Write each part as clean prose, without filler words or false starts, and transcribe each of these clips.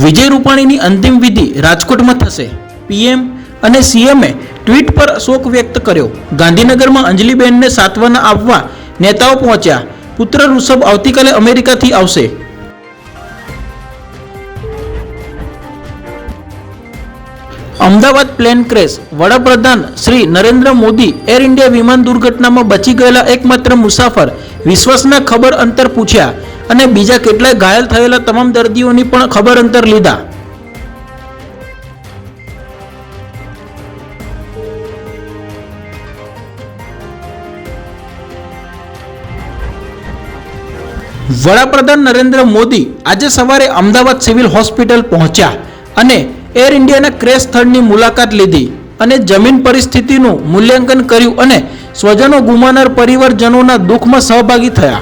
વિજય રૂપાણીની અંતિમ વિધિ રાજકોટમાં થશે. પીએમ અને સીએમએ ટ્વીટ પર શોક વ્યક્ત કર્યો. ગાંધીનગરમાં અંજલિબેનને સાંત્વના આપવા નેતાઓ પહોંચ્યા. પુત્ર ઋષભ આવતીકાલે અમેરિકાથી આવશે. Ahmedabad plane crash. વડાપ્રધાન શ્રી નરેન્દ્ર મોદી એર ઇન્ડિયા વિમાન દુર્ઘટનામાં બચી ગયેલા એકમાત્ર મુસાફર વિશ્વાસના ખબર અંતર પૂછ્યા અને બીજા કેટલાય ઘાયલ થયેલા તમામ દર્દીઓની પણ ખબર અંતર લીધા. વડાપ્રધાન નરેન્દ્ર મોદી આજે સવારે અમદાવાદ સિવિલ હોસ્પિટલ પહોંચ્યા અને એર ઇન્ડિયાના ક્રેશ સ્થળની મુલાકાત લીધી અને જમીન પરિસ્થિતિનું મૂલ્યાંકન કર્યું અને સ્વજનો ગુમાવનાર પરિવારજનોના દુઃખમાં સહભાગી થયા.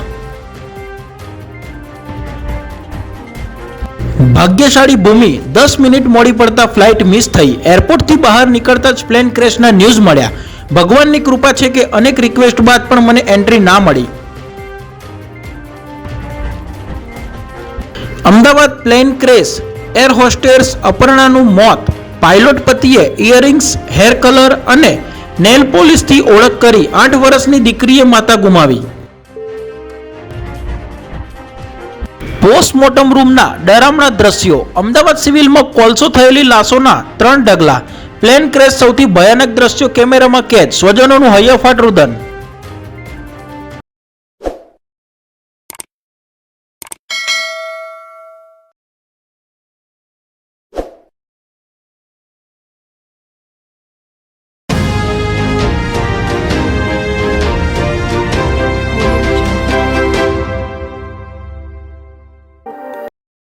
ભાગ્યશાળી ભૂમિ 10 મિનિટ મોડી પડતા ફ્લાઇટ મિસ થઈ. એરપોર્ટથી બહાર નીકળતા જ પ્લેન ક્રેશના ન્યૂઝ મળ્યા. ભગવાનની કૃપા છે કે અનેક રિક્વેસ્ટ બાદ પણ મને એન્ટ્રી ના મળી. Ahmedabad plane crash. Air hostess અપર્ણાનું મોત. પાયલોટ પતિએ ઇયરિંગ્સ, હેર કલર અને નેલ પોલિશથી ઓળખ કરી. 8 વર્ષની દીકરીએ માતા ગુમાવી. પોસ્ટમોર્ટમ રૂમના ડરામણા દ્રશ્યો. અમદાવાદ સિવિલમાં કોલસો થયેલી લાશોના 3 ઢગલા. પ્લેન ક્રેશ સૌથી ભયાનક દ્રશ્યો કેમેરામાં કેદ. સ્વજનોનું હૈયાફાટ રુદન.